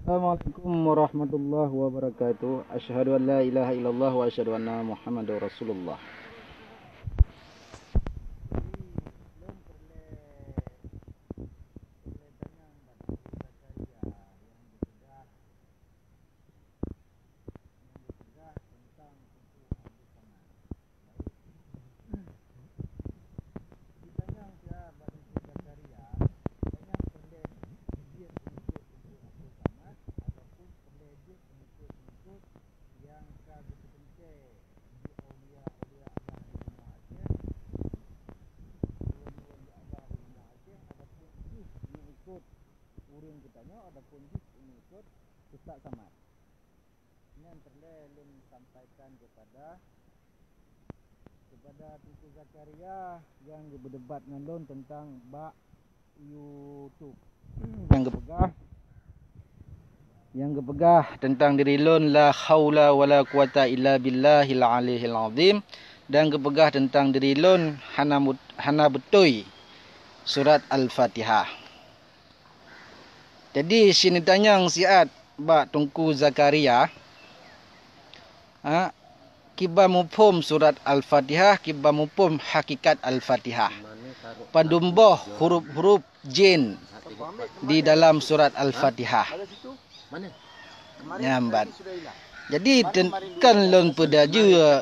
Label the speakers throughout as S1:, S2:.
S1: Assalamualaikum warahmatullahi wabarakatuh. Asyhadu an la ilaha illallah wa asyhadu anna Muhammadar Rasulullah. Urang kitanya adapun jis mengikut Ustaz Samad. Ini yang terlelum sampaikan kepada Tuku Zakaria yang berdebat dengan lon tentang bak YouTube. Yang gepegah tentang diri lon la haula wala quwata illa billahil aliyil azim, dan gepegah tentang diri lon hana betoi surat Al-Fatihah. Jadi sini tanyang siat bak Tunku Zakaria, kiba mupum surat Al-Fatihah, kiba mupum hakikat Al-Fatihah. Pandumboh huruf-huruf jin di dalam surat Al-Fatihah. Nyambat. Jadi kan lon pedaja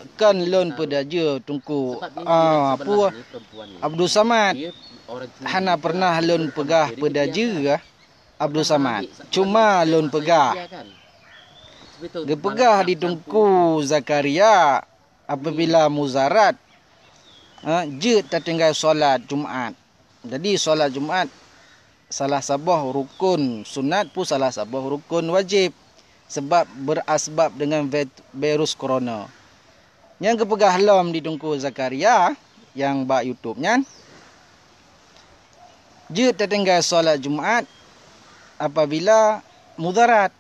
S1: Tunku Abdul Samad. Hana pernah lon pegah pedaja Abdul Samad. Cuma lon pegah. Gepegah di Tunku Zakaria apabila muzarat. Je tertinggal solat Jumaat. Jadi solat Jumaat salah sabah rukun sunat pun salah sabah rukun wajib. Sebab berasbab dengan virus corona. Yang gepegah lom di Tunku Zakaria yang bak YouTube nyan. Je tertinggal solat Jumaat apabila mudarat.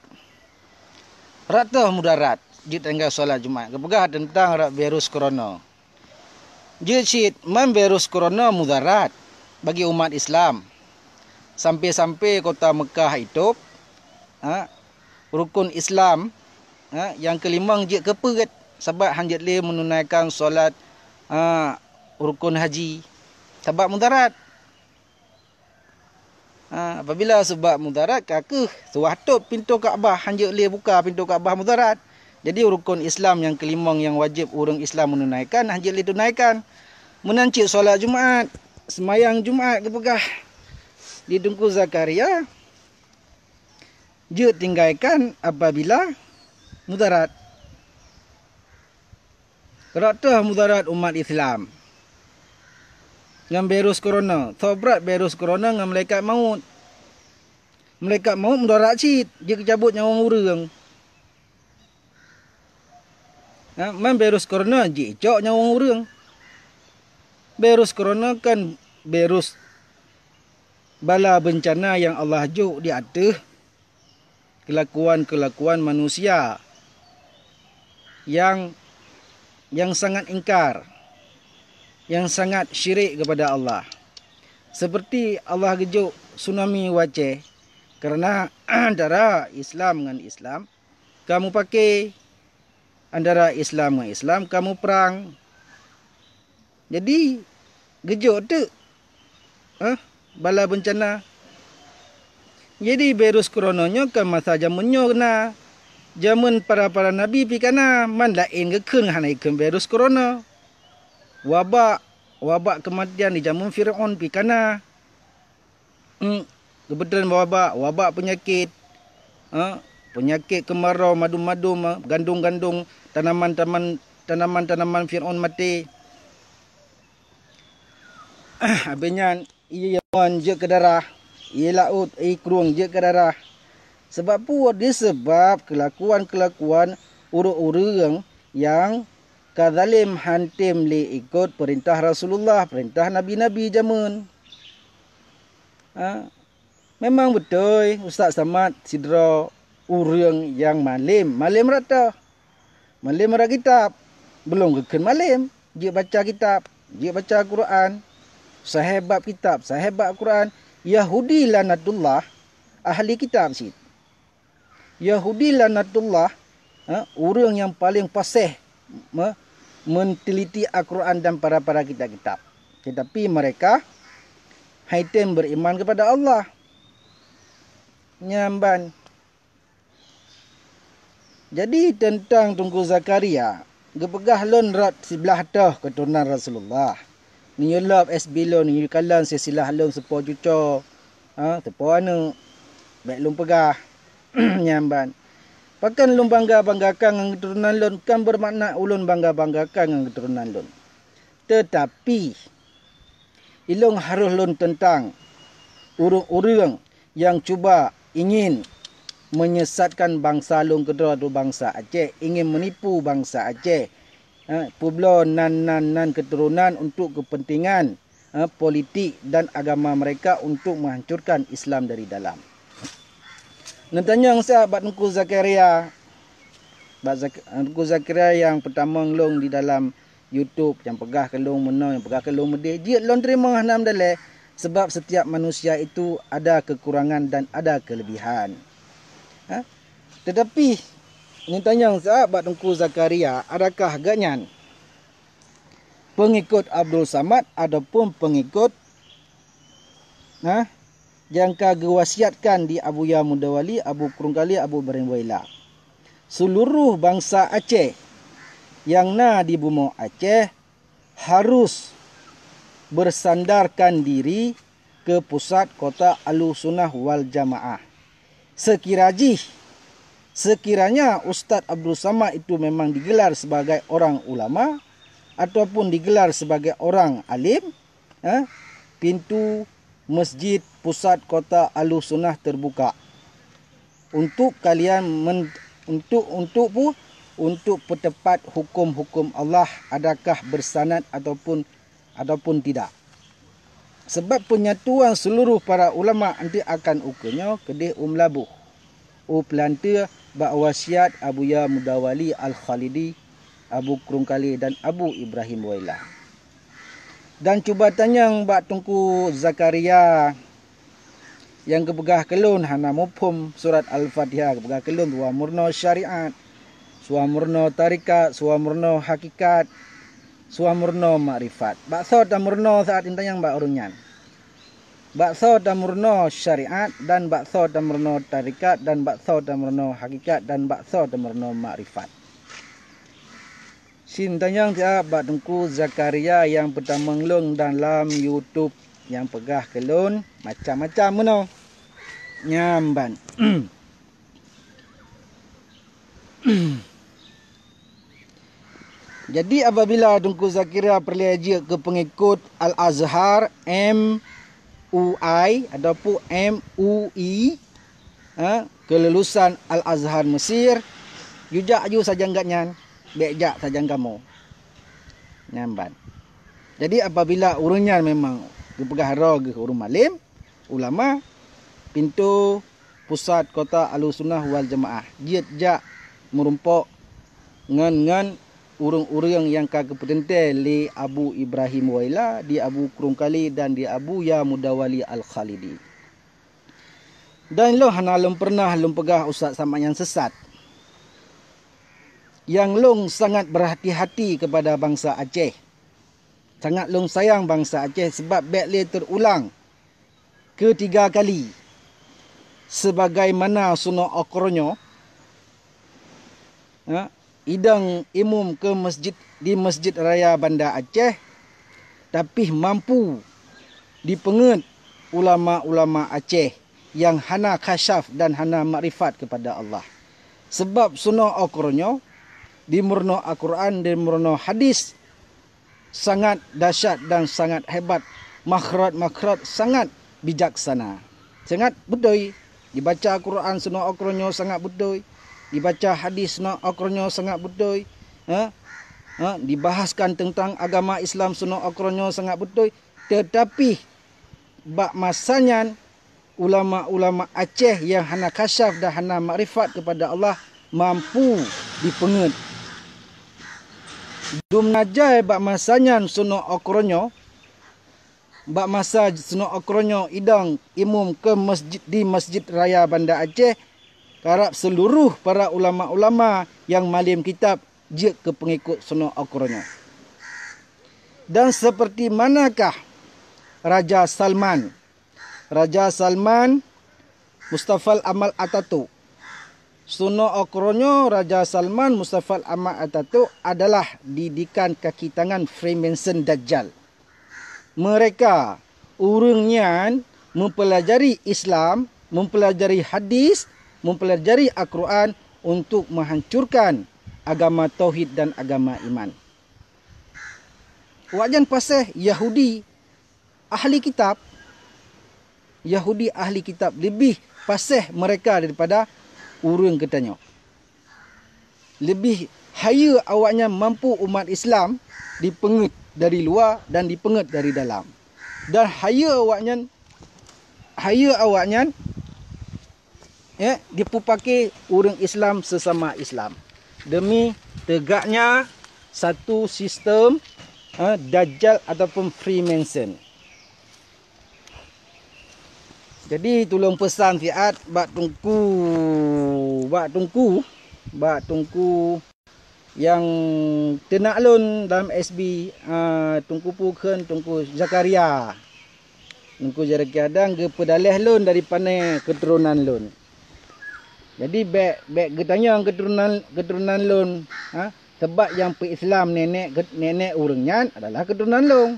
S1: Rata mudarat. Je tinggal solat Jumaat. Kepegah tentang virus corona. Je cit virus corona mudarat bagi umat Islam. Sampai-sampai kota Mekah itu rukun Islam yang kelima je keperet sebab hanjat le menunaikan solat rukun haji sebab mudarat. Apabila sebab mudarat kakeh suatup pintu Kaabah hanjak le buka pintu Kaabah mudarat. Jadi rukun Islam yang kelima yang wajib orang Islam menunaikan hanjak le tunaikan. Menancik solat Jumaat, semayang Jumaat kepegah di Tunku Zakaria. Je tinggalkan apabila mudarat. Kerana mudarat umat Islam dengan virus corona. Sobrat virus corona dengan malaikat maut. Malaikat maut mudarat cit. Dia kecabut nyawa orang. Virus corona je cok nyawa orang. Virus corona kan virus bala bencana yang Allah juk di atas kelakuan-kelakuan manusia yang sangat ingkar, yang sangat syirik kepada Allah. Seperti Allah gejuk tsunami Aceh kerana antara Islam dengan Islam kamu pakai, antara Islam dengan Islam kamu perang. Jadi gejuk tu bala bencana. Jadi virus coronanya kan masa zamannya kena. Zaman para nabi pi kana man lain ke hana ikut virus corona. Wabak kematian di zaman Firaun pi kana. Kebetulan wabak penyakit. Penyakit kemarau, madum-madum, gandung-gandung, tanaman Firaun mati. Habisnya ia je ke darah. Ia laut, kerung je ke darah. Sebab apa? Disebab kelakuan-kelakuan orang-orang yang kazalim hantim li ikut perintah Rasulullah, perintah Nabi-Nabi zaman. Memang betul Ustaz Samad sidra orang yang malim rata. Malim rata kitab. Belum ke malim. Dia baca kitab. Dia baca Quran. Sahabat kitab. Sahabat Quran. Yahudi lanatullah. Ahli kitab sih. Yahudi lanatullah. Orang yang paling fasih menteliti Al-Quran dan para kitab-kitab. Tetapi mereka haitem beriman kepada Allah. Nyamban. Jadi tentang Tunku Zakaria, gepegah lon rat sebelah dah keturunan Rasulullah. Ni lop SB lon ni kalan sesilah lon sepo cuco. Sepo anu baik lon pegah nyamban. Pakan lon banggakan dengan keturunan lon kan bermakna ulun banggakan dengan keturunan lon. Tetapi ilong harus lon tentang orang-orang yang cuba ingin menyesatkan bangsa lon kedua tu bangsa Aceh, ingin menipu bangsa Aceh. Pueblo nan keturunan untuk kepentingan politik dan agama mereka untuk menghancurkan Islam dari dalam. Nantanya saya Bat Tunku Zakaria. Tunku Zakaria yang pertama ngelong di dalam YouTube, yang pegah kelong menang, yang pegah kelong medih. Dia lon terima hanam daleh sebab setiap manusia itu ada kekurangan dan ada kelebihan. Tetapi nantanya saya Bat Tunku Zakaria, adakah ganyan pengikut Abdul Samad ataupun pengikut yang kagewasiatkan di Abu Ya Mudawali, Abu Kurungkali, Abu Ibrahim Waila. Seluruh bangsa Aceh yang di bumi Aceh harus bersandarkan diri ke pusat kota Ahlussunnah wal Jamaah. Sekiranya Ustaz Abdul Samad itu memang digelar sebagai orang ulama ataupun digelar sebagai orang alim, pintu masjid pusat kota Ahlussunnah terbuka untuk kalian untuk pertepat hukum-hukum Allah, adakah bersanad ataupun tidak. Sebab penyatuan seluruh para ulama nanti akan ukurnya kedih labuh. Pelanta bak wasiat Abu Ya Mudawali Al-Khalidi, Abu Kurungkali dan Abu Ibrahim Waila. Dan cuba tanya Mbak Tunku Zakaria yang kepegah kelun hana mufhum surat Al-Fatihah, kepegah kelun wa murno syariat, suwa murno tarikat, suwa murno hakikat, suwa murno makrifat. Bakso dan murno saat intanya Mbak Urunyan. Bakso dan murno syariat dan bakso dan murno tarikat dan bakso dan murno hakikat dan bakso dan murno makrifat. Sintanyang siap Mbak Tunku Zakaria yang pertama ngelung dalam YouTube yang pegah kelun macam-macam meno nyamban. Jadi apabila Tunku Zakaria perleja ke pengikut Al-Azhar MUI ataupun MUI, kelulusan Al-Azhar Mesir, jujak ju saja enggaknya. Bekjak saja kamu nyamban. Jadi apabila urunnya memang dipegah rog urun malim ulama pintu pusat kota Ahlussunnah wal Jamaah jiat merumpok ngan urung-urung yang kagepetente li Abu Ibrahim Waila, di Abu Kurungkali dan di Abu Ya Mudawali Al-Khalidi. Dan lo hana lom pernah lom pegah Ustaz sama yang sesat. Yang long sangat berhati-hati kepada bangsa Aceh. Sangat long sayang bangsa Aceh sebab bekle terulang ketiga kali. Sebagaimana sunnah akronyo, idang imum ke masjid di Masjid Raya Banda Aceh, tapi mampu dipenget ulama-ulama Aceh yang hana kasyaf dan hana makrifat kepada Allah. Sebab sunnah akronyo di murno Al-Quran, di murno hadis sangat dahsyat dan sangat hebat. Makhraj sangat bijaksana, sangat betul. Dibaca Al-Quran sunnah Al-Qurannya sangat betul. Dibaca hadis sunnah Al-Qurannya sangat betul. Dibahaskan tentang agama Islam sunnah Al-Qurannya sangat betul. Tetapi bak masanya ulama-ulama Aceh yang hana kasyaf dan hana makrifat kepada Allah mampu dipenget Dum najai bak masanya suno okronyo. Bak masa suno okronyo idang imum ke masjid di Masjid Raya Banda Aceh. Karap seluruh para ulama-ulama yang malim kitab je ke pengikut suno okronyo. Dan seperti manakah Raja Salman? Raja Salman Mustafa Amal Ataturk. Suno okronyo Raja Salman Mustafa Amal Ataturk adalah didikan kaki tangan Freemason Dajjal. Mereka urangnya mempelajari Islam, mempelajari hadis, mempelajari Al-Quran untuk menghancurkan agama tauhid dan agama iman. Wajan pasal Yahudi ahli kitab, Yahudi ahli kitab lebih pasal mereka daripada urang katanya. Lebih haya awaknya mampu umat Islam dipengut dari luar dan dipengut dari dalam. Dan haya awaknya dipupaki orang Islam sesama Islam. Demi tegaknya satu sistem Dajjal ataupun Freemason. Jadi tolong pesan fiat bak tungku yang tenak lon dalam SB tungku pukun tungku Zakaria. Tungku Zakaria dan ke pedalih lon dari pane keturunan lon. Jadi bek getanya keturunan lon tebak yang pe-Islam nenek urangnya adalah keturunan long.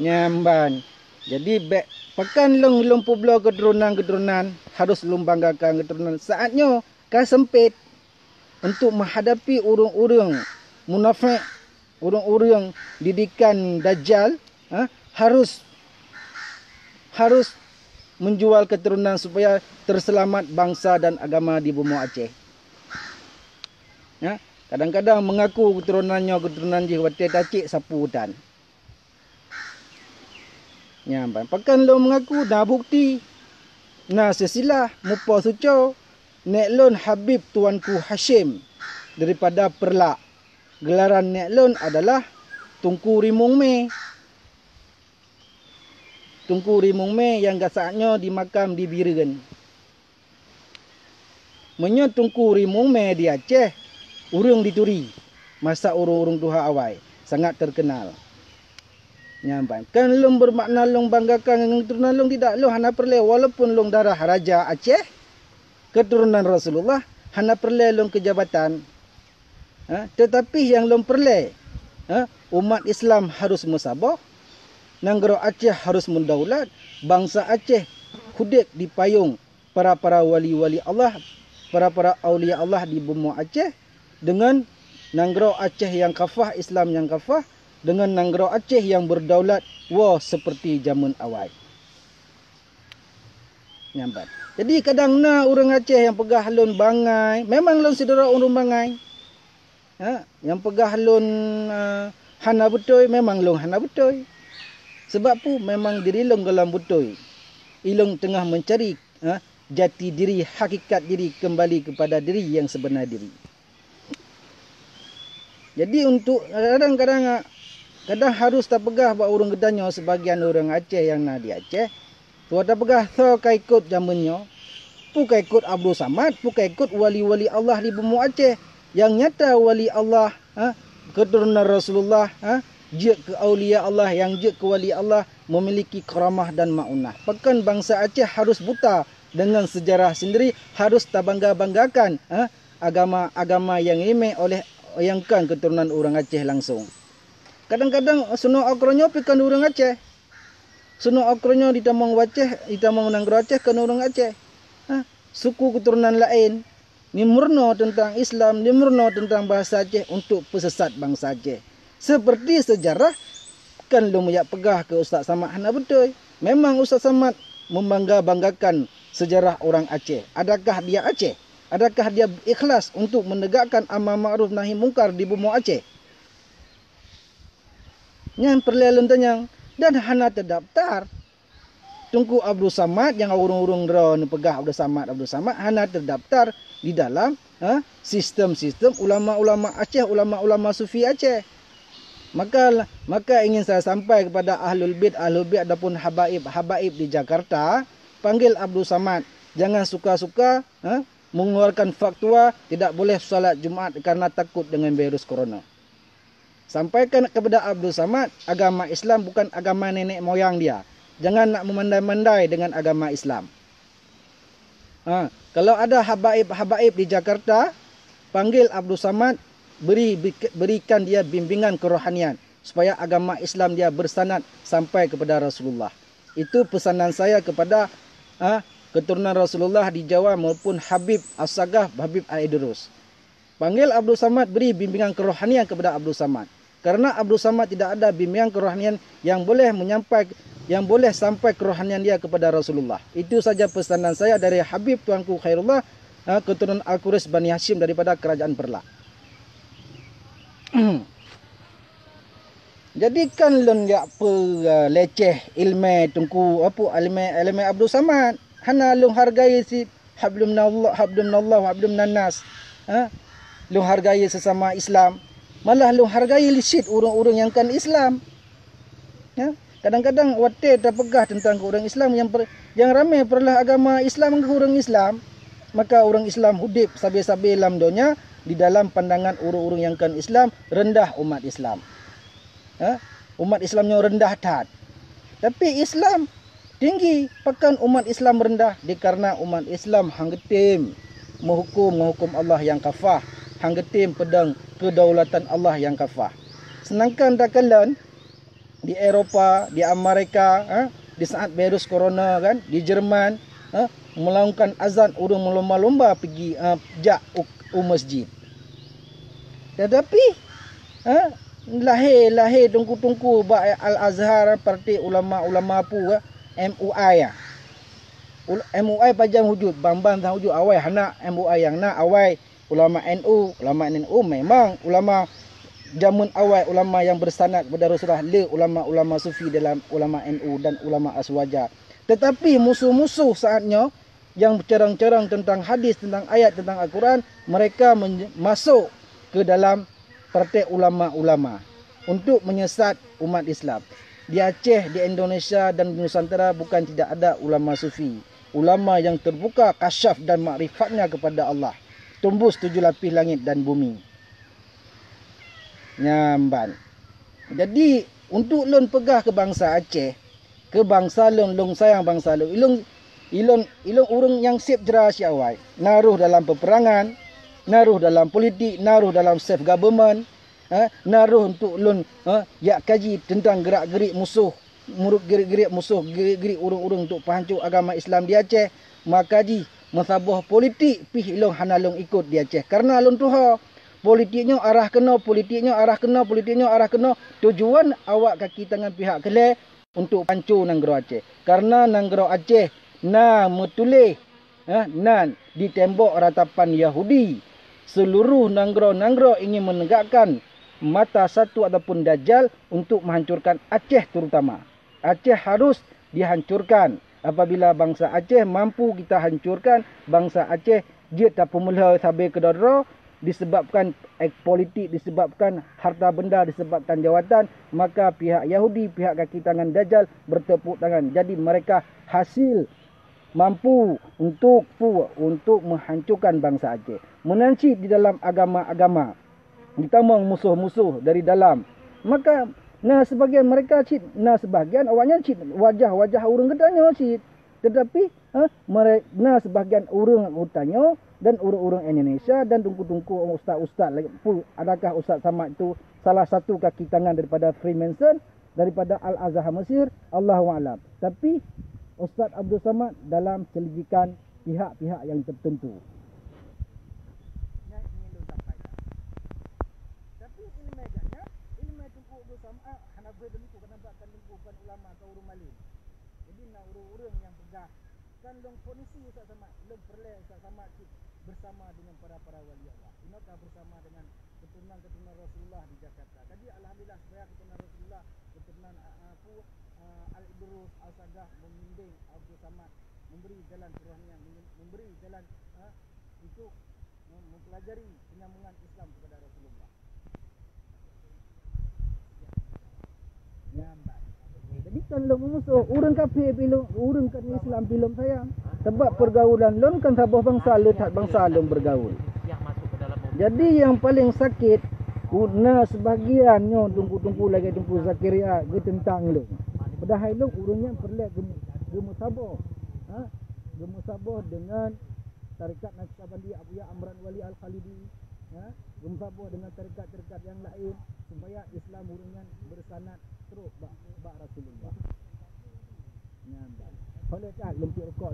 S1: Nyamban. Jadi bek pakan long publo keturunan harus long banggakan keturunan. Saatnya kan sempit untuk menghadapi urang-urang munafik, urang-urang didikan Dajjal, harus menjual keturunan supaya terselamat bangsa dan agama di bumi Aceh. Kadang-kadang mengaku keturunan Jiwati Tacik sapu hutan. Pakan lo mengaku dah bukti. Nah sesilah mupa suco nek lon Habib Tuanku Hashim daripada Perlak. Gelaran nek lon adalah Tunku Rimung Me. Tunku Rimung Me yang gasaknya dimakam di Birigen. Menyo Tunku Rimung Me di Aceh, urang dituri. Masa urung-urung Tuha Awai sangat terkenal. Nyampan. Kan long bermakna long banggakan dengan keturunan long tidak. Long hana perle walaupun long darah Raja Aceh, keturunan Rasulullah, hana perle long kejabatan. Tetapi yang long perle, umat Islam harus musabah, Nanggro Aceh harus mendaulat, bangsa Aceh hidup di payung para wali-wali Allah, para aulia Allah di bumi Aceh dengan Nanggro Aceh yang kafah, Islam yang kafah, dengan Nanggro Aceh yang berdaulat seperti zaman awal. Nyambat. Jadi kadang orang Aceh yang pegah lon bangai, memang lon saudara orang bangai. Yang pegah lon hana betul, memang lon hana betul. Sebab pu memang diri long dalam betul. Ilong tengah mencari jati diri, hakikat diri kembali kepada diri yang sebenar diri. Jadi untuk kadang harus tak pegah buat orang gedanya sebagian orang Aceh yang nak di Aceh. Tu tak pegah so kai ikut zamannya. Pu kai ikut Abdul Samad, pu kai ikut wali-wali Allah di bumi Aceh. Yang nyata wali Allah, keturunan Rasulullah, je ke aulia Allah, yang je ke wali Allah memiliki karamah dan maunah. Pekan bangsa Aceh harus buta dengan sejarah sendiri, harus tak bangga-banggakan agama yang ini oleh yang kan keturunan orang Aceh langsung. Kadang-kadang suno akronyo pikan orang Aceh. Suno akronyo ditamang Aceh, ditamang Nanggro Aceh kan orang Aceh. Suku keturunan lain ni murno tentang Islam, ni murno tentang bahasa Aceh untuk pesesat bangsa Aceh. Seperti sejarah kan lu meyak pegah ke Ustaz Samad hana betul. Memang Ustaz Samad membangga-banggakan sejarah orang Aceh. Adakah dia Aceh? Adakah dia ikhlas untuk menegakkan amar ma'ruf nahi mungkar di bumi Aceh? Yang perlu tanya dan hana terdaftar. Tunku Abdul Samad yang urung-urung dron pegah Abdul Samad hana terdaftar di dalam sistem-sistem ulama-ulama Aceh, ulama-ulama sufi Aceh. Maka ingin saya sampai kepada ahlul bid ataupun habaib di Jakarta, panggil Abdul Samad. Jangan suka-suka mengeluarkan fatwa tidak boleh solat Jumaat karena takut dengan virus corona. Sampaikan kepada Abdul Samad, agama Islam bukan agama nenek moyang dia. Jangan nak memandai-mandai dengan agama Islam. Kalau ada habaib di Jakarta, panggil Abdul Samad, berikan dia bimbingan kerohanian supaya agama Islam dia bersanad sampai kepada Rasulullah. Itu pesanan saya kepada keturunan Rasulullah di Jawa maupun Habib As-Sagaf, Habib Al-Idrus. Panggil Abdul Samad, beri bimbingan kerohanian kepada Abdul Samad. Karena Abdul Samad tidak ada bimbingan kerohanian yang boleh sampai kerohanian dia kepada Rasulullah. Itu saja pesanan saya dari Habib Tuanku Khairullah, keturunan Al-Qurais Bani Hashim daripada Kerajaan Perlah. Jadi kan lon ya leceh ilmu tungku apa ilmu Abdul Samad. Hana lung hargai si hablumnallah hablumnan nas. Lung hargai sesama Islam. Malah lung hargai lisit orang-orang yang kan Islam. Kadang-kadang wate terpegah tentang orang Islam yang ramai perlah agama Islam ke orang Islam. Maka orang Islam hudip sabi-sabi dalam dunia di dalam pandangan orang-orang yang kan Islam rendah umat Islam. Umat Islamnya rendah tat. Tapi Islam tinggi, pakan umat Islam rendah dikarena umat Islam hanggetim menghukum Allah yang kafah, hanggetim pedang kedaulatan Allah yang kafah. Sedangkan dakalan di Eropah, di Amerika, di saat virus corona kan, di Jerman, melakukan azan orang melomba-lomba pergi jak masjid. Tetapi lahir tungku-tungku ba Al-Azhar parti ulama-ulama pu MUI MUI pajang wujud bambang tang wujud awai hana MUI yang nak awai ulama NU memang ulama jamun awai ulama yang bersanad kepada Rasulullah ulama-ulama sufi dalam ulama NU dan ulama Aswaja. Tetapi musuh-musuh saatnya yang cerang-cerang tentang hadis, tentang ayat, tentang Al-Quran, mereka masuk ke dalam partai ulama-ulama untuk menyesat umat Islam. Di Aceh, di Indonesia dan di Nusantara bukan tidak ada ulama sufi. Ulama yang terbuka kasyaf dan makrifatnya kepada Allah. Tembus 7 lapis langit dan bumi. Nyamban. Jadi untuk lon pegah ke bangsa Aceh, ke bangsa lon sayang bangsa lon. Ilon urang yang sip jera siawai. Naruh dalam peperangan, naruh dalam politik, naruh dalam self government, naruh untuk lon ya kaji tentang gerak-gerik musuh, gerik-gerik musuh, gerik-gerik urang-urang untuk penghancur agama Islam di Aceh. Maka di masabah politik pih ilong hana long ikut di Aceh karena lon tuha politiknya arah kena, tujuan awak kaki tangan pihak kele untuk pancur nanggro Aceh. Karena nanggro Aceh metulih nan di tembok ratapan Yahudi. Seluruh nanggro ingin menegakkan mata satu ataupun dajjal untuk menghancurkan Aceh terutama. Aceh harus dihancurkan. Apabila bangsa Aceh mampu kita hancurkan, bangsa Aceh dia tak pemula sampai ke dara disebabkan politik, disebabkan harta benda, disebabkan jawatan, maka pihak Yahudi, pihak kaki tangan dajjal bertepuk tangan. Jadi mereka hasil mampu untuk menghancurkan bangsa Aceh. Menancip di dalam agama-agama. Ditambah musuh-musuh dari dalam. Maka sebagian mereka sebagian awaknya wajah-wajah orang ketanya cit. Tetapi sebagian orang utanya dan orang-orang Indonesia dan tungku-tungku ustaz-ustaz lagi. Adakah Ustaz Samad itu salah satu kaki tangan daripada Freemason, daripada Al-Azhar Mesir? Allahu a'lam. Tapi Ustaz Abdul Samad dalam selidikan pihak-pihak yang tertentu. Tapi ilmu agaknya, ilmu tungku Abdul Samad hana berdenku kenapa tungkukan ulama ke urung malin. Jadi nak urung-urung yang pegah kan dong polisi Ustaz Samad, long perle Ustaz Samad bersama dengan para wali Allah. Inokah bersama dengan keturunan Rasulullah di Jakarta. Jadi alhamdulillah supaya keturunan Rasulullah, keturunan Al-Idrus, Al-Sagaf membimbing Abdul Samad, memberi jalan kerohanian, memberi jalan untuk mempelajari penyambungan Islam kepada Rasulullah. Nyambat. Jadi kalau musuh urang kafir pilum, urang kan Islam pilum sayang. Sebab pergaulan lon kan sabah bangsa letak bangsa lon bergaul. Jadi yang paling sakit una sebagiannya tunggu-tunggu lagi tunggu Zakaria ge tentang lu. Padahal lu urangnya perlu gemusabah. Ha? Gemusabah dengan tarekat Naqsyabandi Abuya Amran Wali Al-Khalidi. Ha? Gemusabah dengan tarekat-tarekat yang lain supaya Islam urangnya bersanad terus bak Rasulullah. Nyambat. Kalau tak lempik rokok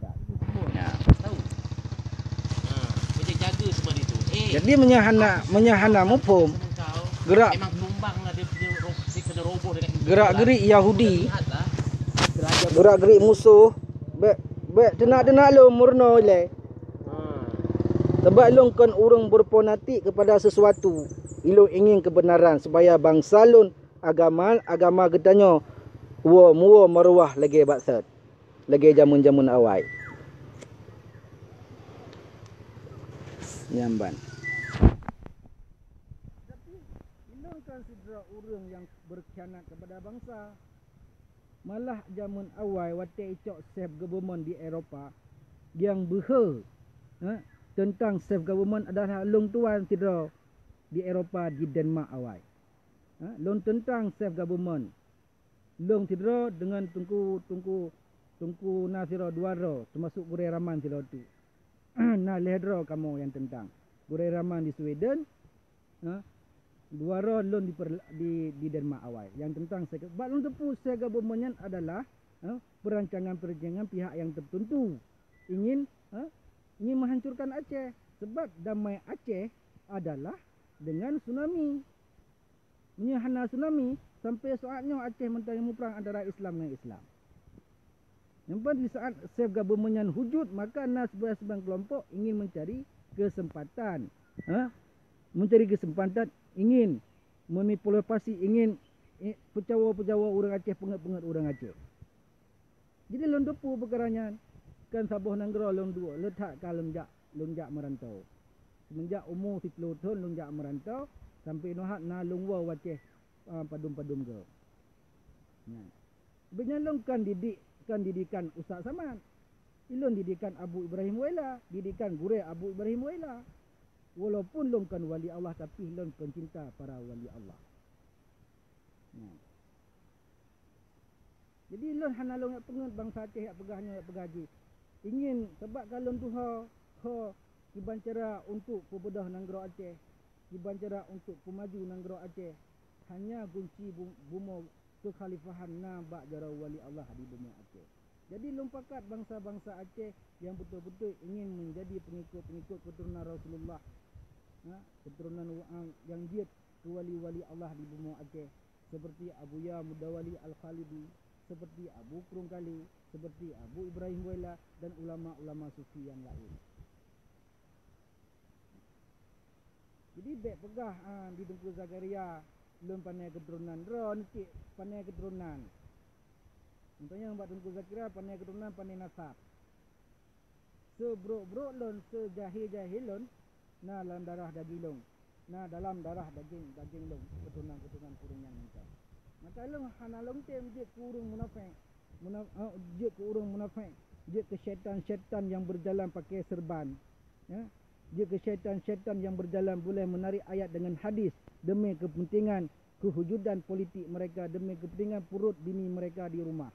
S1: dah. Ya.
S2: Tahu. Macam jaga semua itu.
S1: Jadi menyahana mufhum gerak
S2: memang tumbanglah dia kena roboh dengan
S1: gerak-gerik Yahudi. Gerak-gerik musuh. Baik tenak-tenak lu murno le. Sebab lu kan urang berponatik kepada sesuatu. Ilung ingin kebenaran supaya bangsa lun agama getanyo muwa maruah lagi baksat. Lagi jamun-jamun awal. Nyamban. Tapi ilung consider urang yang berkhianat kepada bangsa. Malah jamun awal waktu icok self government di Eropah yang tentang self government adalah long tuan tidak di Eropah di Denmark awal. Long tentang self government. Long tidak dengan tungku nasiro duaro termasuk Gurai Raman tidak tu. Nah lehedro kamu yang tentang Gurai Raman di Sweden. Duara lon di Denmark awal yang tentang sebab lon tepu government adalah perancangan pihak yang tertentu ingin menghancurkan Aceh sebab damai Aceh adalah dengan tsunami menyahana tsunami sampai saatnya Aceh mentang perang antara Islam dan Islam. Nampak di saat self government wujud maka sebahagian kelompok ingin mencari kesempatan ingin manipulasi, ingin pejawa-pejawa orang Aceh, pengat-pengat orang Aceh. Jadi lon depu perkaranya kan Sabah Nanggro lon dua letak kalem lonjak merantau. Semenjak umur 10 tahun lonjak merantau sampai nohat na longwa Aceh padum-padum ke. Nah. Sebenarnya lon kan didikan Ustaz Samad. Ilon didikan Abu Ibrahim Wela, didikan Gurai Abu Ibrahim Wela. Walaupun long kan wali Allah tapi long pencinta para wali Allah. Jadi long hana long nak pengen bangsa Aceh yang pegahnya pegaji. Ingin sebab kalau tu iban cara untuk pebedah Nanggro Aceh, iban cara untuk pemaju Nanggro Aceh hanya kunci bumo kekhalifahan na bak jara wali Allah di bumi Aceh. Jadi lompakat bangsa-bangsa Aceh yang betul-betul ingin menjadi pengikut-pengikut keturunan Rasulullah. Keturunan yang diet ke wali-wali Allah di bumi Aceh seperti Abuya Mudawali Al-Khalidi, seperti Abu Kurung Kali, seperti Abu Ibrahim Wela dan ulama-ulama sufi yang lain. Jadi baik pegah di Tengku Zakaria belum pandai keturunan ron pandai keturunan. Contohnya buat Tengku Zakaria pandai keturunan pandai nasab. Sebrok-brok lon sejahil-jahil lon dalam darah daging long. Dalam darah daging long keturunan kurung yang macam. Maka long hana long tem je kurung munafik. Je ke urang munafik, je ke syaitan-syaitan yang berjalan pakai serban. Je ke syaitan-syaitan yang berjalan boleh menarik ayat dengan hadis demi kepentingan kewujudan politik mereka, demi kepentingan perut bini mereka di rumah.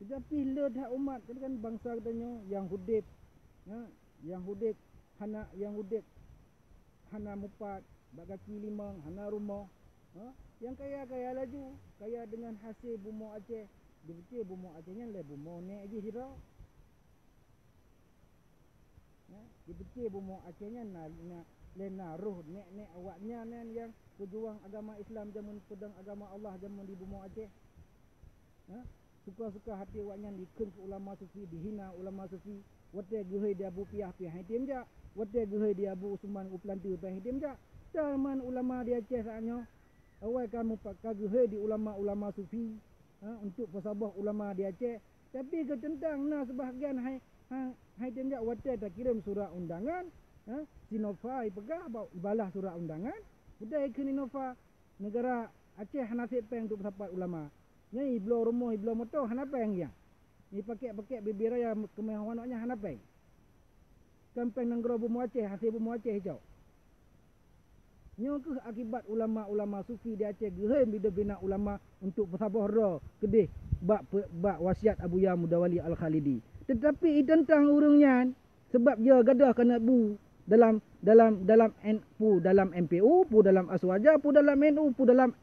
S1: Tetapi dah umat kan bangsa katanya yang hudib, yang hudib hana mupat, bagaki limang, hana rumah. Yang kaya-kaya laju, kaya dengan hasil bumo Aceh. Dia betul bumo Acehnya le bumo nek aja sira. Dia betul bumo Acehnya lena roh nek awaknya yang pejuang agama Islam zaman pedang agama Allah zaman di bumo Aceh. Suka-suka hati awaknya dikun ke ulama sufi, dihina ulama sufi. Wate guhai dia Abu Piah hitim jak. Wate guhai dia Abu Usman Uplanti hitim jak. Zaman ulama di Aceh saatnya awal kamu kaguhai di ulama-ulama sufi untuk pesabah ulama di Aceh. Tapi ketentang sebahagian Hai dia wate tak kirim surat undangan, Sinova pegah ibalah surat undangan, budai ke Nova negara Aceh nasib peng untuk bersapat ulama. Ni iblo rumah iblo motor hanapeng ya. Ni pakai bibir raya kemehawannya hanapeng. Kampeng nenggro bumu Aceh, hasil bumu Aceh hijau. Nyo ke akibat ulama-ulama sufi di Aceh gehem bina ulama untuk bersabar ro kedih bak wasiat Abu Ya Mudawali Al-Khalidi. Tetapi tentang urungnya sebab dia gadah kena bu dalam NU, dalam MPU, pu dalam Aswaja, pu dalam NU, pu dalam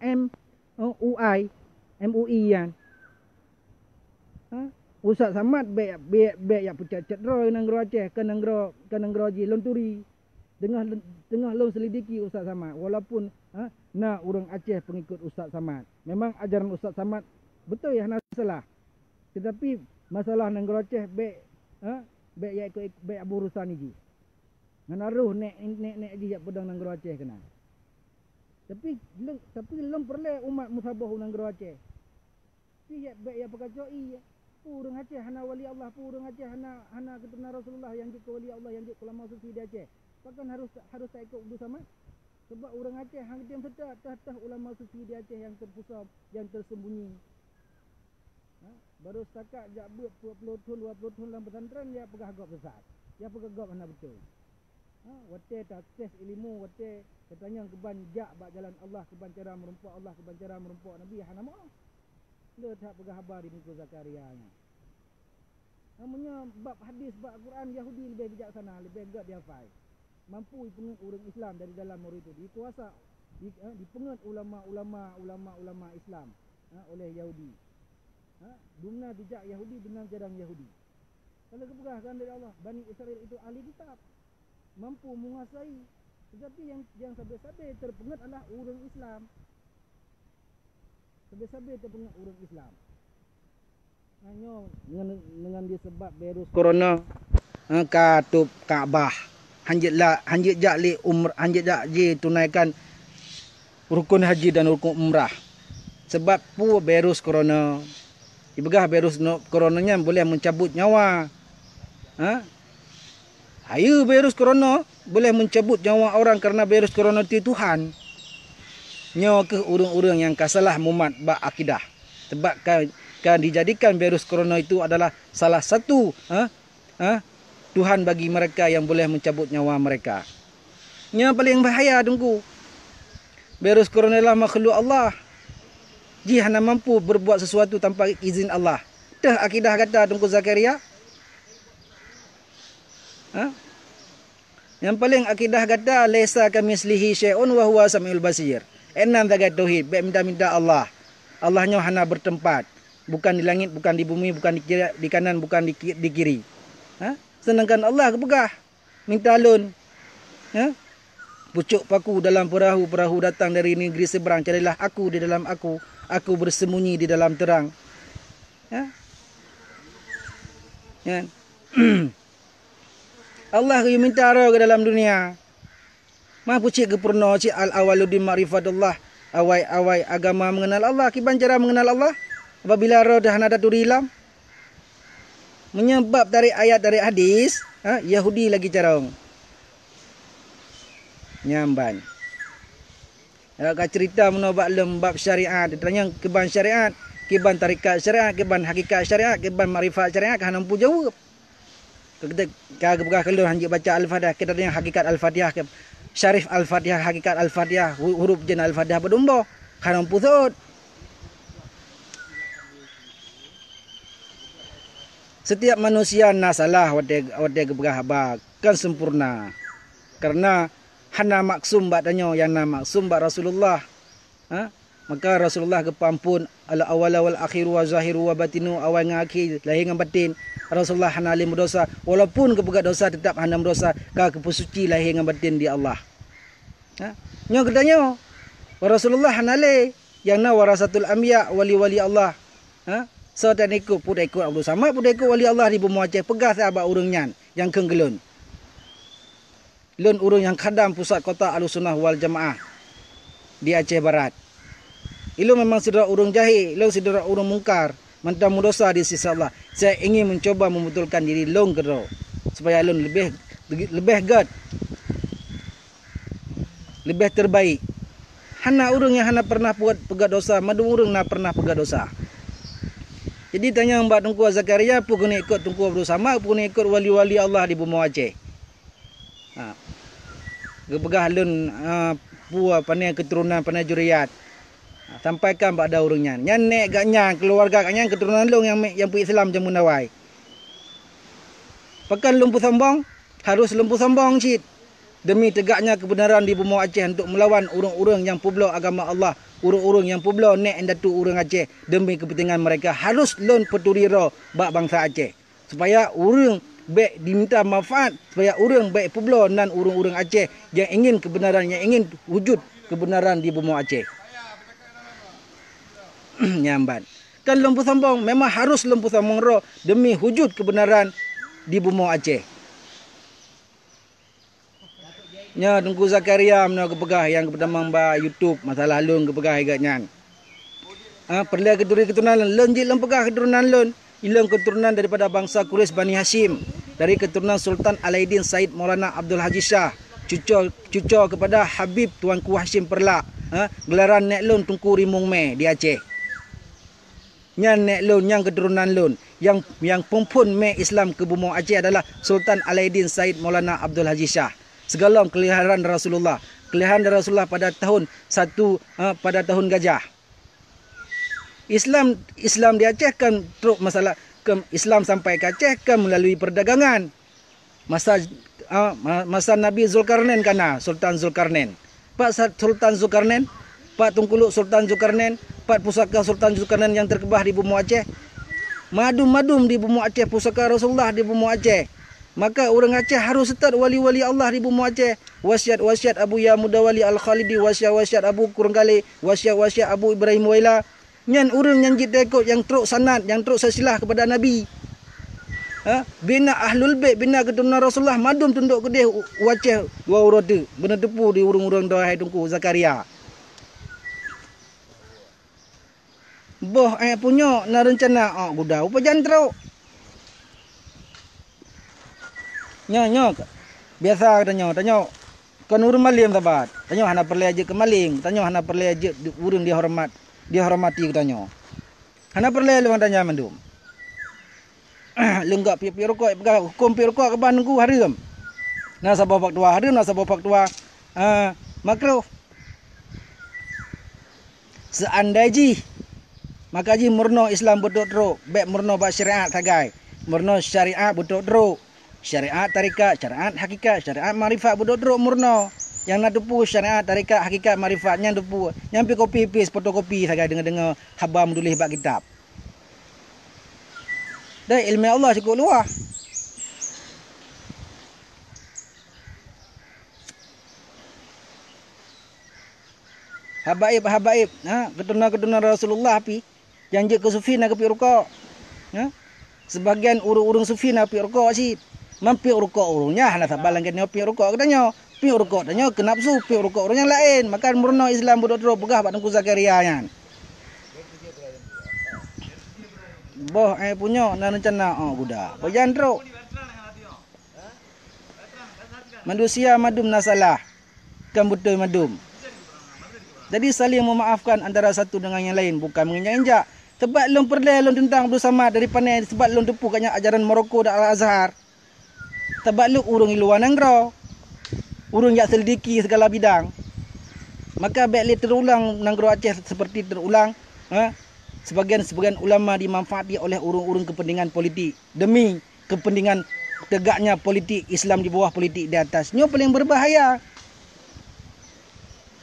S1: MUI yang. Ustaz Samad baik yang pecat-cat ro nenggro Aceh ke nenggro ji Lonturi. Tengah long selidiki Ustaz Samad walaupun nak orang Aceh pengikut Ustaz Samad. Memang ajaran Ustaz Samad betul ya nak salah. Tetapi masalah nenggro Aceh baik ya ikut baik Abu Rusan ni. Menaruh nek ji yak pedang nenggro Aceh kena. Tapi lem perle umat musabah nenggro Aceh. Ti yak baik ya pekacoi ya. Purung Aceh hana wali Allah, purung Aceh hana keturunan Rasulullah yang ke wali Allah yang ke ulama sufi di Aceh. Bahkan harus tak ikut Abdul Samad. Sebab orang Aceh hang diam sedar tah ulama sufi di Aceh yang terpusat, yang tersembunyi. Baru setakat jak buat 20 tahun dalam pesantren dia pegah agak besar. Dia pegah agak mana betul. Wate tak tes ilmu, wate katanya keban jak bak jalan Allah, keban cara merumpak Allah, keban cara merumpak Nabi hana mau. Dia tak pegah habar di muka Zakaria nya. Namanya bab hadis, bab Quran Yahudi lebih bijaksana, lebih agak dia hafal. Mampu dipengat orang Islam dari dalam murid itu, dikuasa dipengat ulama Islam oleh Yahudi. Dumna bijak Yahudi dengan jarang Yahudi. Kalau kepegahkan dari Allah, Bani Israel itu ahli kitab, mampu menguasai. Tetapi yang sabar-sabar terpengat adalah orang Islam. Sabar-sabar terpengat orang Islam. Hanya dengan disebab virus corona katup Kaabah. Hanjit jak li umrah, hanjit jak ji tunaikan rukun haji dan rukun umrah. Sebab pu virus corona. Ibegah virus coronanya boleh mencabut nyawa. Ayo virus corona boleh mencabut nyawa orang karena virus corona itu Tuhan. Nyawa ke urang-urang yang kasalah mumat bak akidah. Sebab kan dijadikan virus corona itu adalah salah satu Tuhan bagi mereka yang boleh mencabut nyawa mereka. Yang paling bahaya tunggu. Virus corona adalah makhluk Allah. Dia hanya mampu berbuat sesuatu tanpa izin Allah. Dah akidah kata tunggu Zakaria. Yang paling akidah kata laisa kamislihi syai'un wa huwa samiul basir. Enam tagat tauhid, minta Allah. Allahnya hanya bertempat, bukan di langit, bukan di bumi, bukan di kanan, bukan di kiri. Sedangkan Allah kepegah minta lun. Pucuk paku dalam perahu datang dari negeri seberang, carilah aku di dalam aku bersembunyi di dalam terang. Allah yang minta roh ke dalam dunia. Mampu cik kepurna cik al-awaludin ma'rifatullah. Awai agama mengenal Allah. Kiban cara mengenal Allah. Apabila roh dah nak daturi hilang. Menyebab dari ayat dari hadis. Yahudi lagi carong. Nyamban. Kalau cerita menobak lembab syariat. Dia tanya kiban syariat. Kiban tarikat syariat. Kiban hakikat syariat. Kiban ma'rifat syariat. Kan nampu jawab. Kita buka keluar hanjik baca Al-Fatihah. Kita tanya hakikat Al-Fatihah. Syarif Al-Fatihah, hakikat Al-Fatihah, huruf jen Al-Fatihah berdumbo. Kanong pusut. Setiap manusia nak salah wate keberah kan sempurna. Karena hana maksum bak tanya yang na maksum bak Rasulullah. Maka Rasulullah kepampun ala awala wal akhiru wa zahiru wa batinu awal ngaki lahir dengan batin. Rasulullah hana alim berdosa walaupun kepegat dosa tetap hana berdosa ka kepusuci lahir dengan batin di Allah. Nyo katanya Rasulullah hana le yang na warasatul anbiya wali Allah. So tak ikut pun ikut Abdul Samad pun ikut wali Allah di bumi Aceh pegah sahabat urangnya yang kenggelun. Lun urang yang khadam pusat kota Ahlussunnah wal Jamaah di Aceh Barat. Ilu memang saudara urang jahil, ilu saudara urang mungkar. mantan dosa di sisi Allah. Saya ingin mencoba membetulkan diri long kero supaya long lebih good, lebih terbaik. Hana urang yang hana pernah buat pegat dosa, madu urang na pernah pegat dosa. Jadi tanya Mbak Tunku Zakaria, apa kena ikut Tunku Abdul Samad, apa kena ikut wali-wali Allah di Bumi Aceh. Gepegah lun puah panai keturunan panai juriat. Sampaikan pada urangnya. Nyan nek gaknya keluarga gaknya keturunan long yang pu Islam jamun nawai. Pakan lumpuh sombong, harus lumpuh sombong cit. Demi tegaknya kebenaran di Bumi Aceh untuk melawan urang-urang yang publo agama Allah, urang-urang yang publo nek endatu urang Aceh demi kepentingan mereka harus lon peduli ro bak bangsa Aceh. Supaya urang baik diminta manfaat, supaya urang baik publo dan urang-urang Aceh yang ingin kebenaran, yang ingin wujud kebenaran di Bumi Aceh. Nyamban. Kan lumpuh sombong memang harus lumpuh sombong ro demi wujud kebenaran di Bumi Aceh. Nya Tunku Zakaria mena kepegah yang pertama Mbak YouTube masalah lun kepegah igatnya. Perlu keturunan lun je lun pegah keturunan lun. Ilang keturunan daripada bangsa Quraisy Bani Hashim, dari keturunan Sultan Alauddin Said Maulana Abdul Haji Shah, cucu kepada Habib Tuanku Hashim Perlak. Gelaran nek lun Tunku Rimung Me di Aceh. Nyan nek lun yang keturunan lun yang pumpun me Islam ke Bumi Aceh adalah Sultan Alauddin Said Maulana Abdul Haji Shah. Segala kelahiran Rasulullah pada tahun pada tahun gajah. Islam di Aceh kan teruk masalah Islam sampai ke Aceh kan melalui perdagangan. Masa Nabi Zulkarnain kana Sultan Zulkarnain. Pak Sultan Zulkarnain, Pak Tungkuluk Sultan Zulkarnain, Pak pusaka Sultan Zulkarnain yang terkebah di Bumi Aceh. Madum-madum di Bumi Aceh, pusaka Rasulullah di Bumi Aceh. Maka orang Aceh harus setat wali-wali Allah di Bumi Aceh. Wasiat-wasiat Abu Ya Mudawali Al-Khalidi, wasiat-wasiat Abu Kurungali, wasiat-wasiat Abu Ibrahim Waila. Nyan orang yang kita ikut, yang teruk sanad, yang teruk silsilah kepada Nabi. Bina Ahlul Bait, bina keturunan Rasulullah, madum tunduk kedih Aceh dua urut benar tepu di urung-urung doa Tunku Zakaria. Boh punya na rencana gudau apa jantrau. Nyo biasa tanya kan urang maling sabat tanya hana perlu aja ke maling, tanya hana perlu aja urang dihormati tanya hana perlu lu tanya mandum lenggak pi rokok pegah hukum pi rokok ke banku haram na sabab faktua haram na sabab faktua makruh seandainya maka ji murno Islam betul teruk baik murno ba syariat sagai murno syariat betul teruk. Syariat tarikat, syariat hakikat, syariat marifat budok-budok murno. Yang nak depu syariat tarikat hakikat marifatnya depu. Nyampi kopi paste fotokopi saja dengar khabar menulis bab kitab. Dan ilmu Allah cukup luar. Habaib, keturunan Rasulullah api yang je ke sufi nak pi rokok. Sebagian urung-urung sufi nak pi rokok sih. Mampir rokok urungnya hana sabalang kena pi rokok katanya. Pi rokok tanya kenapa su pi rokok orang yang lain. Makan murno Islam bodoh-bodoh pegah Pak Tunku Zakaria nya. Boh punya na rencana guda. Bajan teruk. Manusia madum nasalah. Kan betul madum. Jadi saling memaafkan antara satu dengan yang lain, bukan menginjak-injak. Sebab lon perlu tentang Abdul Samad dari panai sebab lon depu katnya ajaran Morocco dan Al-Azhar. Tabaluk urung iluan nanggro. Urung jak selidiki segala bidang. Maka baiklah terulang nanggro Aceh seperti terulang. Sebagian ulama dimanfaati oleh urung-urung kepentingan politik. Demi kepentingan tegaknya politik Islam di bawah politik di atas. Ini paling berbahaya.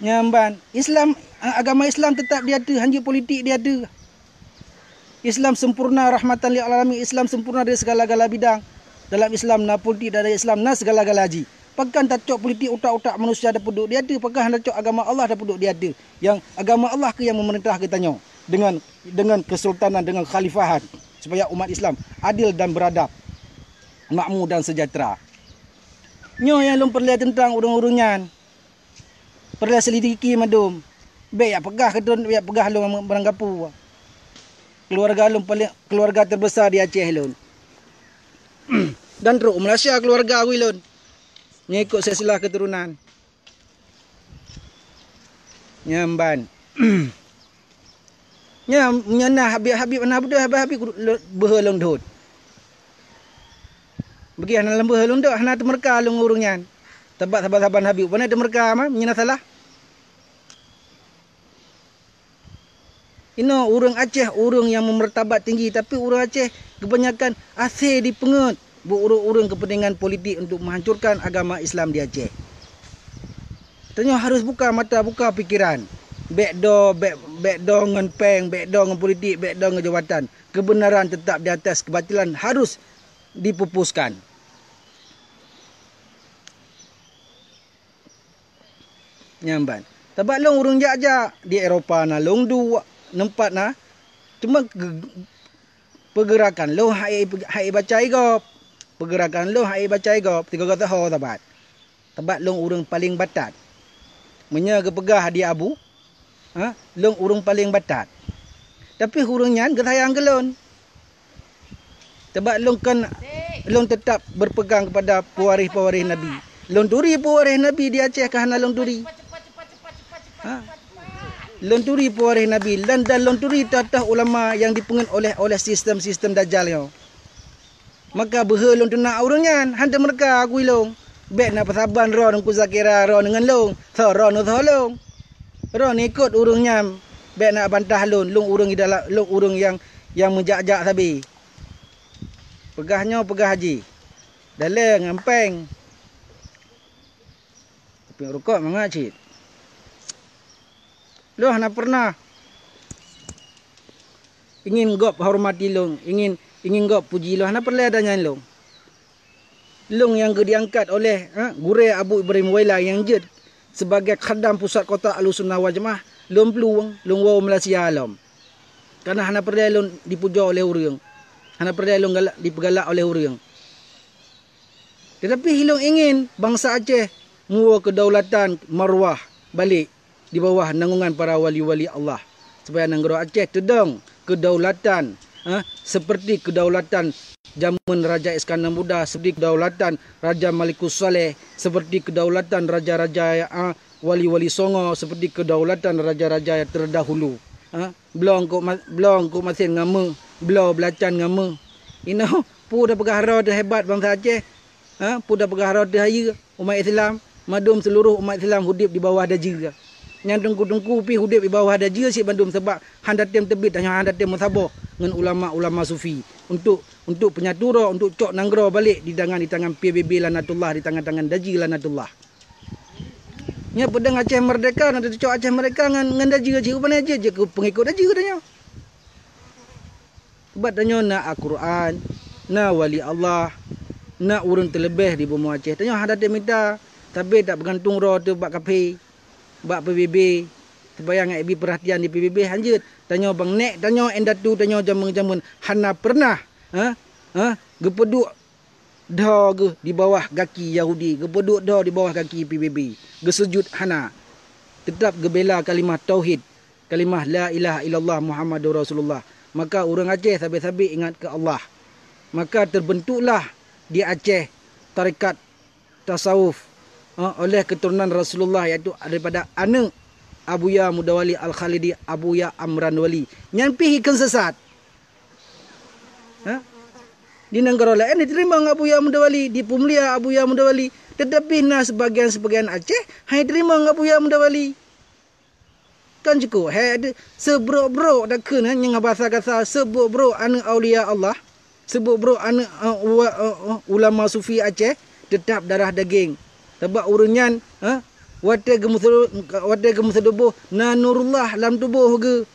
S1: Nyamban. Agama Islam tetap dia ada. Hanya politik dia ada. Islam sempurna rahmatan lil alamin. Islam sempurna dari segala-gala bidang. Dalam Islam na politik dari Islam na segala-gala haji. Pakan tak cok politik utak-utak manusia ada penduduk dia ada. Pakan tak cok agama Allah ada penduduk dia ada. Yang agama Allah ke yang memerintah kitanya dengan kesultanan, dengan khalifahan supaya umat Islam adil dan beradab, makmur dan sejahtera. Nyo yang lum perlu tentang urung-urungan. Perlu selidiki madum. Baik ya pegah kedon ya pegah lu beranggapu. keluarga lun paling keluarga terbesar di Aceh lun. Dan teruk Malaysia keluarga aku lun. Ngikut silsilah keturunan. Nyamban. Nyana Habib ana budak Habib behelong dot. Bagi hana lembah lun dak hana temerka lung urungnya. Tabat saban Habib mana temerka mah nyana salah. Ino urang Aceh urang yang memertabat tinggi tapi urang Aceh kebanyakan asal dipengut bu urang kepentingan politik untuk menghancurkan agama Islam di Aceh. Tanya harus buka mata, buka fikiran. Backdoor dengan peng, backdoor dengan politik, backdoor dengan jawatan. Kebenaran tetap di atas kebatilan harus dipupuskan. Nyamban. Tabak long urang jak di Eropah na long dua nempat na cuma pergerakan lo hai baca igop pergerakan lo hai baca igop 3 tahun tabat long urang paling batat menya gepegah di abu long urang paling batat tapi urang nyan getayang gelon tabat long kan long tetap berpegang kepada pewaris-pewaris Nabi long turi pewaris Nabi di Aceh kahana long turi lonturi pewaris Nabi dan lonturi tatah ulama yang dipengen oleh sistem-sistem dajjal yo. Maka behe long tuna urangnya hantar mereka aku long. Bek na pasaban ro nang ku zakira ro dengan long. Tho ro no tho long. Ro ni ikut urangnya bek nak bantah long urang dalam long urang yang menjak-jak sabi. Pegahnya pegah haji. Dalang ngampeng. Tapi rokok mangacit. Loh nak pernah ingin gop hormati long, ingin gop puji long, nak pernah adanya long. Long yang diangkat oleh Gure Abu Ibrahim Waila yang jed sebagai khadam pusat kota Ahlussunnah wal Jamaah, long peluang, long wow Malaysia alam. Karena hana pernah long dipuja oleh urang. Hana pernah long dipegalak oleh urang. Tetapi hilong ingin bangsa Aceh mua kedaulatan marwah balik di bawah naungan para wali-wali Allah supaya negara Aceh tedang kedaulatan seperti kedaulatan zaman Raja Iskandar Muda, seperti kedaulatan Raja Malikus Saleh, seperti kedaulatan raja-raja wali-wali Songo, seperti kedaulatan raja-raja yang terdahulu. Belong ko masih ngama, belau belacan ngama. Ino pu dah pegahara dah hebat bangsa Aceh. Pu dah pegahara dah haya umat Islam, madum seluruh umat Islam hidup di bawah daji. Yang tungku-tungku pi hidup di bawah daji si bandum sebab handatim terbit hanya handatim musabah dengan ulama-ulama sufi untuk penyatura untuk cok nanggro balik di tangan PBB lanatullah, di tangan-tangan daji lanatullah. Nya pedang Aceh merdeka nanti cok Aceh mereka dengan daji upane aja je pengikut daji katanya. Sebab tanya nak Al-Quran, nak wali Allah, nak urang terlebih di bumi Aceh. Tanya handatim minta tapi tak bergantung roh tu bak kafe. Bak PBB terbayang IB perhatian di PBB hanjut tanya bang nek tanya endatu tanya jamun-jamun hana pernah gepeduk dah ge di bawah kaki Yahudi gepeduk dah di bawah kaki PBB gesujud hana tetap gebela kalimah tauhid kalimah la ilaha illallah Muhammadur Rasulullah maka orang Aceh sabi-sabi ingat ke Allah maka terbentuklah di Aceh tarekat tasawuf oleh keturunan Rasulullah iaitu daripada anak Abuya Mudawali Al-Khalidi Abuya Amran Wali yang pihikan sesat. Di negara lain diterima Abuya Mudawali, di Pumlia Abuya Mudawali, tetapi sebagian Aceh hai terima Abuya Mudawali. Kan cukup hai ada sebrok-brok dak kena yang bahasa kata sebrok-brok anak aulia Allah, sebrok-brok anak ulama sufi Aceh tetap darah daging. Sebab urunyan wate gemusedoboh na nurullah lam tubuh ge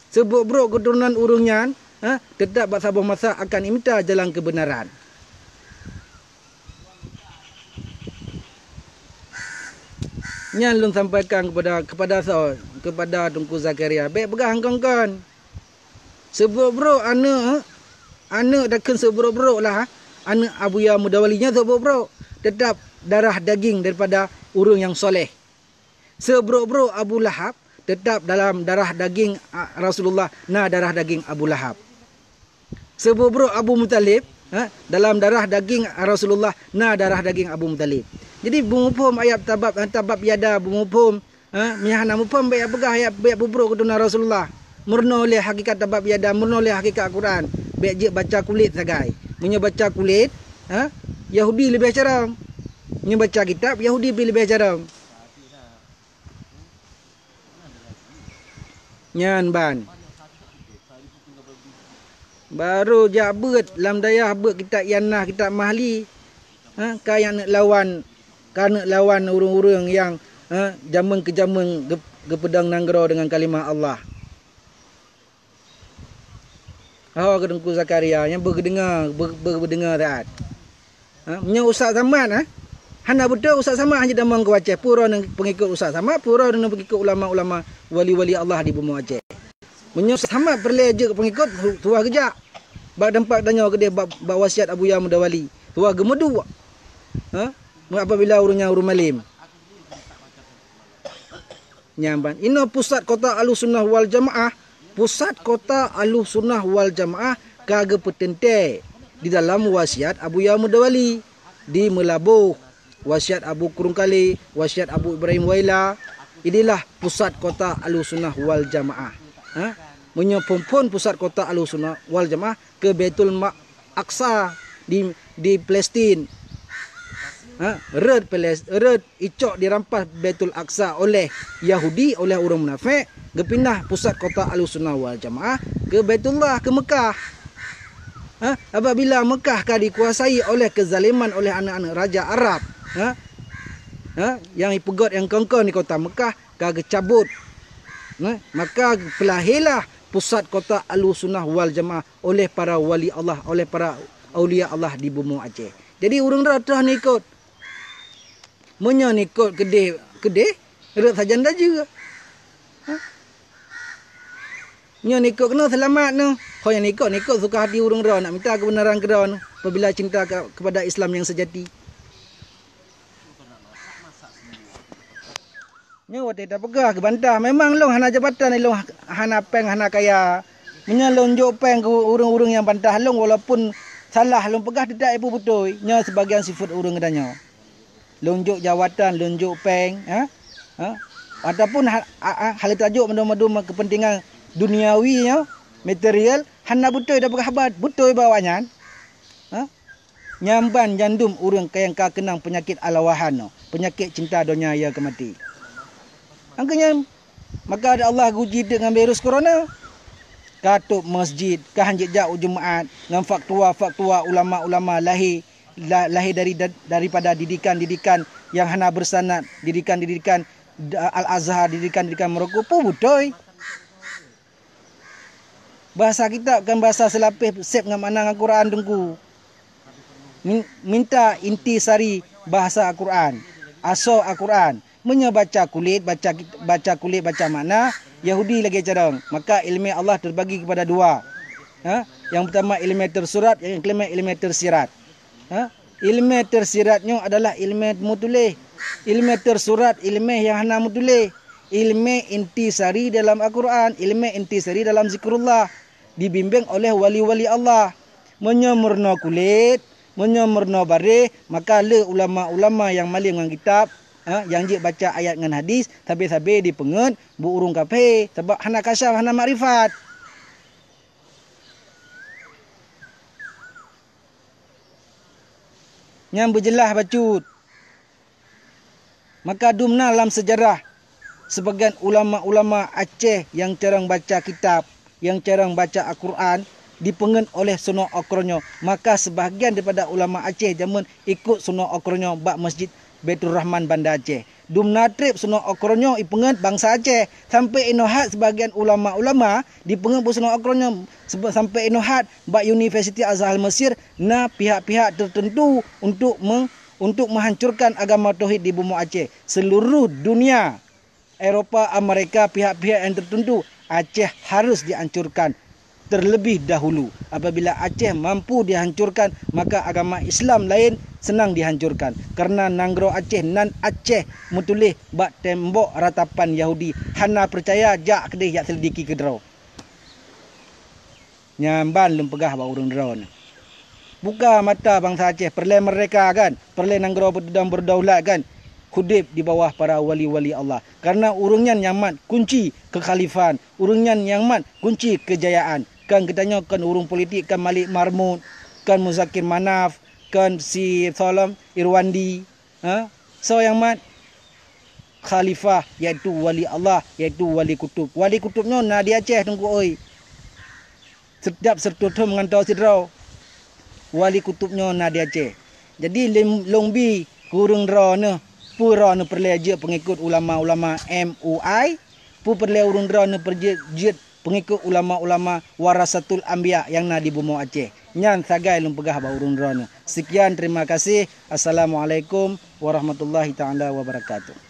S1: sebab bro keturunan urunyan tetap bersabah masa akan imta jalan kebenaran. Nyan lun sampaikan kepada Tunku Zakaria baik pegang kawan-kawan sebab bro anak dakkan sebab bro lah anak Abuya Mudawalinya sebab bro tetap darah daging daripada urang yang soleh. Sebrok-brok Abu Lahab tetap dalam darah daging Rasulullah, na darah daging Abu Lahab. Sebubruk Abu Muttalib, dalam darah daging Rasulullah, na darah daging Abu Muttalib. Jadi bumupum ayat tabab yada bumupum, mihana mupum bayak pegah ayat bayak bubruk ketuna Rasulullah. Murno oleh hakikat tabab yada, murno oleh hakikat Al-Quran. Baik je baca kulit sagai. Punya baca kulit, Yahudi lebih cerang. Punya baca kitab, Yahudi lebih cerang. Nyan ban. Baru jabut lam dayah bet kitab Yanah, kitab Mahli. Ka yang nak lawan urang-urang yang jamun ke jamun gepedang nanggro dengan kalimah Allah. ke Dengku Zakaria yang berdengar taat. Nya Ustaz Samad hana betul Ustaz Samad hanya damang ke Aceh, pura dengan pengikut Ustaz Samad, pura dengan pengikut ulama-ulama wali-wali Allah di bumi Aceh. Nya Ustaz Samad perle je ke pengikut tuah kejak. Bak dampak tanya ke dia bak wasiat Abu Ya Mudawali. Tuah gemedu. Apabila urungnya urung malim. Nyamban. Ino pusat kota Ahlussunnah wal Jamaah, pusat kota Ahlussunnah wal Jamaah kaga petente di dalam wasiat Abu Ya Mudawali di Melabuh, wasiat Abu Kurungkali, wasiat Abu Ibrahim Waila. Inilah pusat kota Ahlussunnah wal Jamaah. Menyopompon pusat kota Ahlussunnah wal Jamaah ke Baitul Aqsa di Palestin. Red icok dirampas Baitul Aqsa oleh Yahudi, oleh orang munafik, gepindah pusat kota Ahlussunnah wal Jamaah ke Baitullah, ke Mekah. Apabila Mekah kah dikuasai oleh kezaliman oleh anak-anak raja Arab, yang ipegot yang kongkong di kota Mekah kah cabut, maka pelahirlah pusat kota Ahlussunnah wal Jamaah oleh para wali Allah, oleh para aulia Allah di bumi Aceh. Jadi orang ratah ni ikut Menya ni kot kedih rep sajanda juga. Nya ni kot kena selamat no. Kau yang ni kot suka hati urung ra nak minta kebenaran ke ra no. Apabila cinta kepada Islam yang sejati. Nya wate dah pegah ke bantah. Memang long hana jabatan ni long hana peng hana kaya. Menya lonjok peng ke urung-urung yang bantah long walaupun salah long pegah tidak ibu betul. Nya sebagian sifat urung kedanya. Lonjok jawatan, lonjok peng, ataupun hal tajuk madu-madu kepentingan duniawi, material, hana betul dah berkhabar, betul bawanya. Nyamban jandum urang yang kenang penyakit alawahan, penyakit cinta dunia yang kemati. Angkanya, maka ada Allah guji dengan virus corona. Katuk masjid, kahanjit jauh Jumaat, dengan faktua ulama-ulama lahir daripada didikan yang hana bersanad, didikan Al-Azhar, didikan Merauke pun betul. Bahasa kita bukan bahasa selapih sep dengan mana Al-Quran tunggu. Minta inti sari bahasa Al-Quran, asal Al-Quran. Menyebaca kulit, baca kulit, baca makna, Yahudi lagi cadang. Maka ilmu Allah terbagi kepada dua. Yang pertama ilmu tersurat, yang kelima ilmu tersirat. Ilmu tersiratnya adalah ilmu mutulih. Ilmu tersurat, ilmu yang hana mutulih. Ilmu intisari dalam Al-Quran, ilmu intisari dalam zikrullah. Dibimbing oleh wali-wali Allah. Menyemurna kulit, menyemurna barih, maka le ulama-ulama yang maling dengan kitab, yang je baca ayat dengan hadis, tapi-tapi dipenget, burung kafir, sebab hana kasyaf, hana makrifat. Yang berjelah bacut. Maka dumna dalam sejarah sebagian ulama-ulama Aceh yang jarang baca kitab, yang jarang baca Al-Quran, dipengen oleh sunnah Al-Qurannya. Maka sebahagian daripada ulama Aceh zaman ikut sunnah Al-Qurannya bak masjid Baitur Rahman Banda Aceh. Dumna trip sunnah Al-Qurannya dipengen bangsa Aceh. Sampai inohat sebahagian ulama-ulama dipengen sunnah Al-Qurannya. Sampai inohat bak Universiti Azhar Mesir na pihak-pihak tertentu untuk menghancurkan agama tauhid di bumi Aceh. Seluruh dunia, Eropah, Amerika, pihak-pihak yang tertentu, Aceh harus dihancurkan terlebih dahulu. Apabila Aceh mampu dihancurkan, maka agama Islam lain senang dihancurkan. Kerana nanggro Aceh nan Aceh mutulih bak tembok ratapan Yahudi. Hana percaya jak kedih yak selidiki kedrau. Nyamban lum pegah bak urung drone. Buka mata bangsa Aceh, perle mereka kan, perle nanggro berdaulat kan. Hudib di bawah para wali-wali Allah. Karena urungnya nyaman kunci kekhalifan, urungnya nyaman kunci kejayaan. Kan katanya kan urung politik kan Malik Marmud, kan Muzakir Manaf, kan si Salam Irwandi. So yang mat khalifah iaitu wali Allah, iaitu wali kutub. Wali kutubnya na di Aceh tunggu oi. Sedap sertutum mengantau sidrau. Wali kutubnya na di Aceh. Jadi longbi kurung dra ne pura ne perle je pengikut ulama-ulama MUI, pu perle urung dra ne perje pengikut ulama-ulama warasatul anbiya yang na di bumi Aceh. Nyan sagai lum pegah ba urung dra ne. Sekian, terima kasih. Assalamualaikum warahmatullahi taala wabarakatuh.